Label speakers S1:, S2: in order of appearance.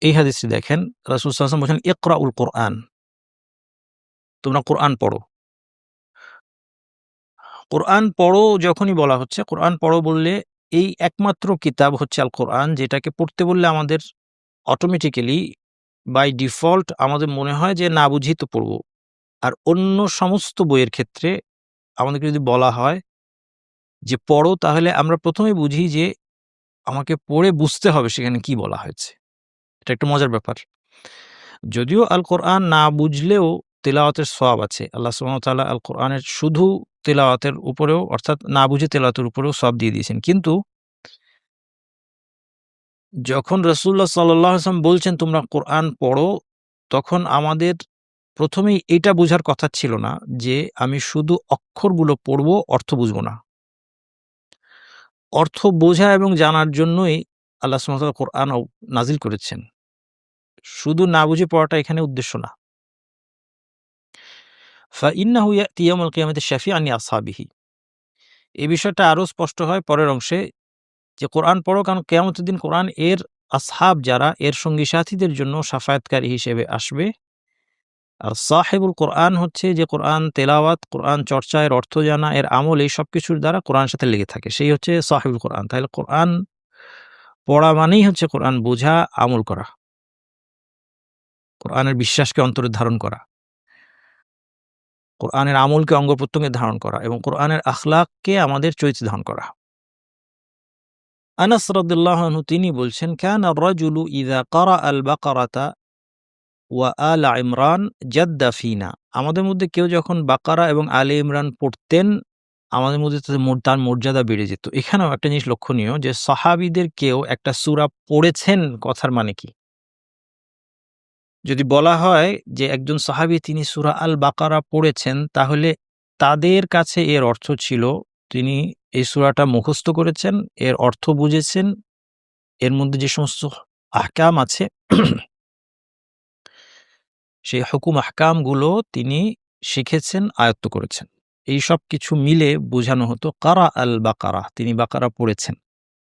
S1: এই হাদিসটি দেখেন, রাসূল সাল্লাল্লাহু আলাইহি ওয়াসাল্লাম বলছেন, "ইকরাউল কোরআন।" তোমরা কোরআন পড়ো। কোরআন পড়ো যখনই বলা হচ্ছে, কোরআন পড়ো বললে এই একমাত্র কিতাব হচ্ছে আল কোরআন, যেটাকে পড়তে বললে আমাদের অটোমেটিক্যালি বাই ডিফল্ট আমাদের মনে হয় যে না বুঝেই তো পড়ব। আর অন্য সমস্ত বইয়ের ক্ষেত্রে আমাদেরকে যদি বলা হয় যে পড়ো, তাহলে আমরা ১ম এ বুঝি যে আমাকে পড়ে বুঝতে হবে সেখানে কি বলা হয়েছে। এটা একটা মজার ব্যাপার। যদিও আল কোরআন না বুঝলেও তিলাওয়াতের সওয়াব আছে। আল্লাহ সুবহানাহু ওয়া তাআলা আল কোরআনের শুধু তিলাওয়াতের উপরেও, অর্থাৎ না বুঝে তিলাওয়াতের উপরেও সওয়াব দিয়ে দিয়েছেন। কিন্তু যখন রাসূলুল্লাহ সাল্লাল্লাহু আলাইহি ওয়াসাল্লাম বলছেন তোমরা কোরআন পড়ো, তখন আমাদের ১ম এই এটা বুঝার কথা ছিল না যে আমি শুধু অক্ষরগুলো পড়বো, অর্থ বুঝবো না। অর্থ বোঝা এবং জানার জন্যই আল্লাহ সুবহানাহু ওয়া তাআলা কোরআনও নাজিল করেছেন। শুধু না বুঝে পড়াটা এখানে উদ্দেশ্য না। ফাইন্নাহু ইয়াতি ইয়াউমাল কিয়ামাতি শাফিআন লিআসহাবিহি। এই বিষয়টা আরো স্পষ্ট হয় পরের অংশে, যে কোরআন পড়ো, কারণ কিয়ামতের দিন কোরআন এর আসহাব যারা, এর সঙ্গী সাথীদের জন্য শাফায়াতকারী হিসেবে আসবে। আর সাহিবুল কোরআন হচ্ছে যে কোরআন তেলাওয়াত, কোরআন চর্চা, এর অর্থ জানা, এর আমল, এই সবকিছুর দ্বারা কোরআনের সাথে লেগে থাকে। সেই হচ্ছে সাহিবুল কোরআন। তাহলে কোরআন পড়া মানেই হচ্ছে কোরআন বোঝা, আমল করা। কোরআনের বিশ্বাসকে অন্তরে ধারণ করা। কোরআনের আমলকে অঙ্গ-প্রত্যঙ্গে ধারণ করা এবং কোরআনের আখলাককে আমাদের চরিত্রে ধারণ করা। আনাস রাদিয়াল্লাহু আনহু তিনি বলছেন, কানা আর-রাজুলু ইযা ক্বারা আল-বাকারাতা ওয়া আলা ইমরান জাদ্দা ফিনা। আমাদের মধ্যে কেউ যখন বাকারা এবং আলে ইমরান পড়তেন, আমাদের মধ্যে তার মর্যাদা বেড়ে যেত। এখানেও একটা জিনিস লক্ষণীয় যে সাহাবীদের কেউ একটা সূরা পড়েছেন, কথার মানে কি? যদি বলা হয় যে একজন সাহাবী তিনি সূরা আল বাকারা পড়েছেন, তাহলে তাদের কাছে এর অর্থ ছিল তিনি এই সূরাটা মুখস্থ করেছেন, এর অর্থ বুঝেছেন, এর মধ্যে যে সমস্ত আহকাম আছে সেই হুকুম আহকামগুলো তিনি শিখেছেন, আয়ত্ত করেছেন। এই সবকিছু মিলে বোঝানো হতো কারা আল বাকারা, তিনি বাকারা পড়েছেন।